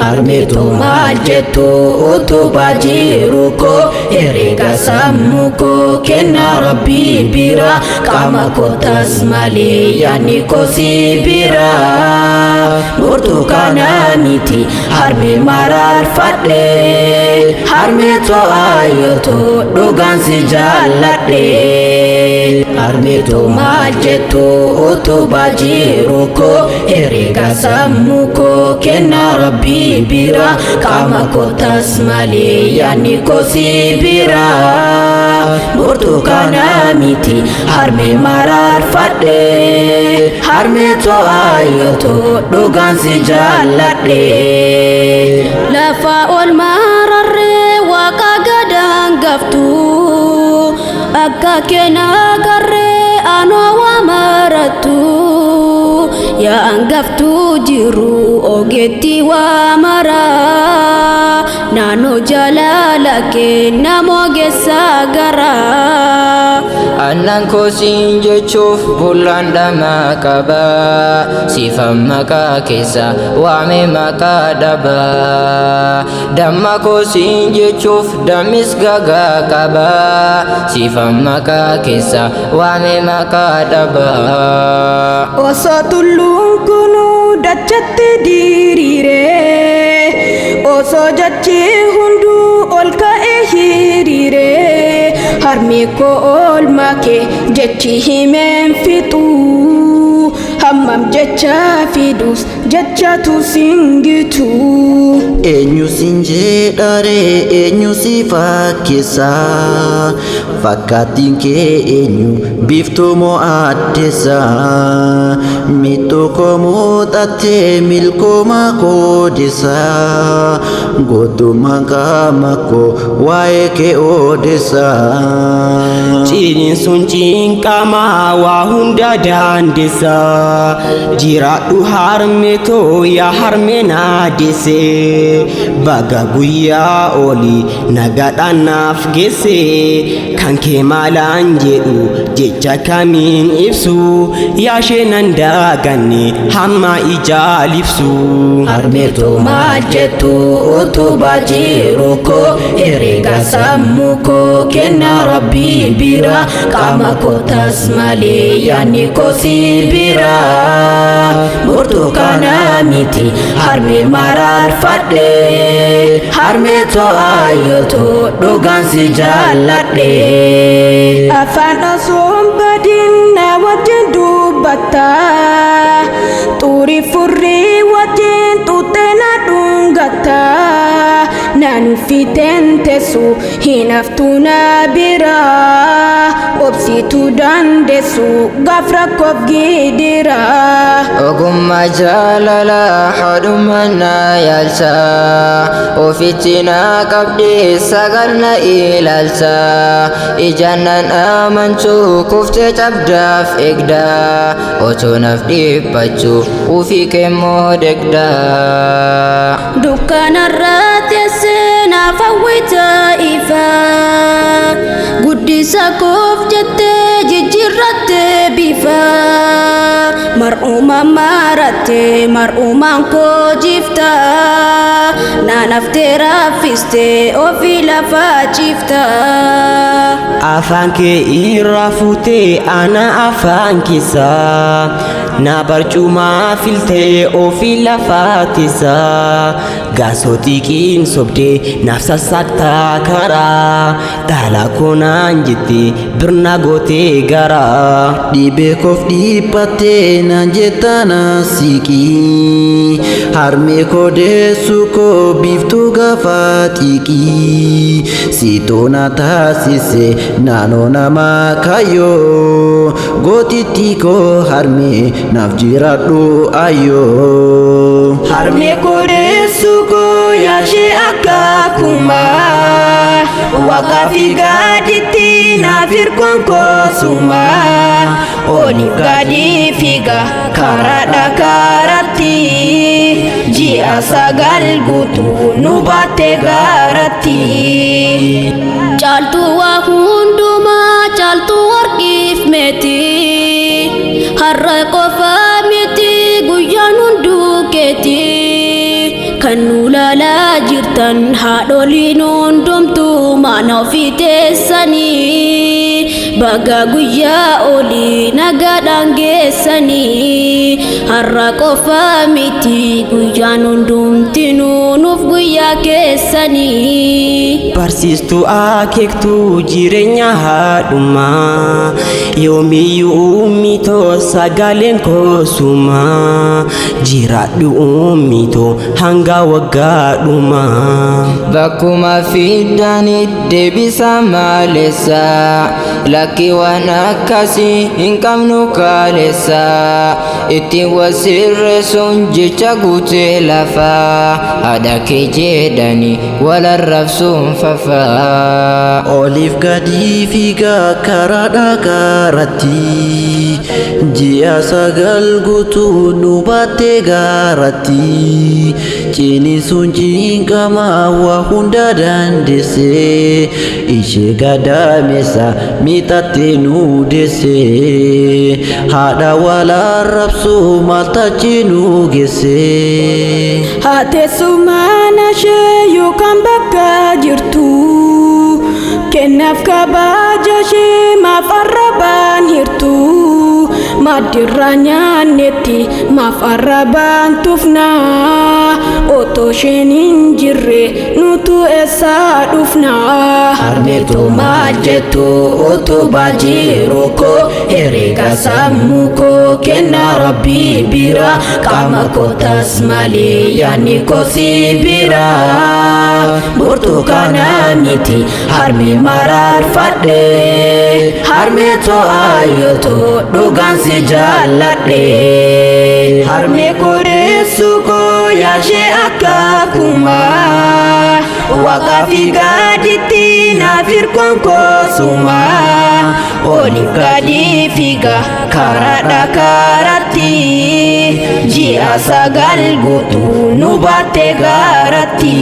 Harmeetu maal jettu utubaa jiru koo herreega sammuu koo kennaa Rabbii bira qaama kootas malee yaadni koo si bira burtukaana miti harmee maraarfadhe harmeetu ayyootu dhugaan si jaalladhe harmeetu maal jettu utubaa jiru koo herreega sammuu koo kennaa Rabbii bira qaama kootas malee yaadni koo si bira burtukaana miti harmee maraarfadhe harmeetu ayyootu dhugaan si jaalladhe lafa ol mararree waaqa gadaan gaftu akka keenaa garree anoo waa marattu yaa angaftu jiru ogeetti waa maraa naannoo jaalala kenna moogessaa garaa annan koo siin jechuuf bullaan dhamaa qaba siifan maqaa keessa waame maqaa dhaba damma koo siin jechuuf dammis gagaa qaba siifan maqaa keessa waame maqaa dhaba osoo tulluun kunuu dachatti diriiree osoo jachi hunduu ol ka'ee hiriiree harmee koo oolmaa kee jechi himeen fixuu hammam jecha fidus jechatu singitu eenyu sin jedharee eenyu si fakkeessa fakkaatiin kee eenyu biiftuu moo addeessa miixoo koo muuxattee milkooma koodessa gootummaan qaama koo waa'ee kee odeessa ciiniin sun cinqamaa waa hunda daandessa jiraadhu harmee too yaa harmee naadesse baga guyyaa olii nagaadhaan naaf geesse kan kee maalaan jedhu jecha kamiin ibsu yaashee nan daaganne hamma ijaalibsu harmeetu maal jettu utubaa jiru koo herreega sammuu koo kennaa Rabbii bira qaama kootas malee yaadni koo si bira burtukaana miti harmee maraarfadhe harmeetu ayyootu dhugaan si jaalladhe afaan osoon badin na wajjin dubbatta xurii furrii wajjin xuuxee na dhungatta naan fiteen teessu hin haftu na bira obsituu dandeessu gaaf rakkoof gidira ogummaa jaalala haadhummaa na yaalcha ofitti na qabdee sagal na ilaalcha ijaan nan amanchuu kuftee cabdaaf eegda otoo naaf dhiphachuu ufii keemmoo degda dukkanarraa teessee naaf hawwita ifa guddisa koof jettee jijjiirrattee bifa mar'uuma marattee mar'uumaan koo jifta naan haftee raaffistee ofii lafaa ciifta afaan kee irraa fuutee ana afaan keessa na barcumaa filtee ofii lafaatisa gaasotiqiin sobdee naaf sassaattaa karaa dhalaa koonaan jettee birna gootee garaa dhibee koof dhiphattee naan jettana siqii harmee koo deessu koo biiftuu gaafa xiqii siitoona taasise naannoo namaa kayyoo gootitti koo harmee naaf jiraadhu ayyoo harmee koo deessu koo yaashee akka kumaa waaqa fi gaaditti naaf hirkoon koo suma oliif gaadii fiiga karaadha karatti ji'a sagal guutuu nu baatte gaaratti caaltuu waa hundumaa caaltuu warqiif meeti har'a qofa miti guyyaan hunduu keeti kan ulaalaa jirtan haadholiin hundumtuu mana ofii teessanii baga guyyaa olii nagaadhaan geessanii har'a qofa miti guyyaan hundumtinuu nuuf guyyaa keessanii. Barsiistuu akeektuu jireenya haadhumaa yoomiyyuu ummitoo sagaleen koosumaa jiraadhu ummitoo hanga waggaadhumaa. Bakkuma fiddanii deebisa maalessa lakki waan akkasii hin qabnu kaalessa ittiin wasirreessuun jecha guutee lafaa haadha kee jedhanii wal arrabsuun fafaa. Oliif gadi fiigaa karaa dhagaarratti ji'a 9 guutuu nu baattee gaaratti ciniinsuun cinqamaa waa hunda dandeessee ishee gadameessa miixattee nu deessee haadha wal arrabsuu maal tachi nu geessee. Haatessumaan ishee yookaan bakka jirtu kennaaf kabaja ishee maaf arrabaan hirtu maddirraa nyaannetti maaf arrabaan tufnaa otoo isheen hin jirre nutu eessaa dhufnaa. Harmeetu maal jettu utubaa jiru koo herreega sammuu koo kennaa Rabbii bira qaama kootas malee yaadni koo si bira. Burtukaana miti harmee maraarfadhe harmeetu ayyootu dhugaan si jaalladhe. Harmee koreessu koo yaashee akkakuma waaqa fi gaaditti naaf hirkoon koosuma oliif gadi fiiga karaa dhagaarratti ji'a 9 guutuu nu baattee gaaratti.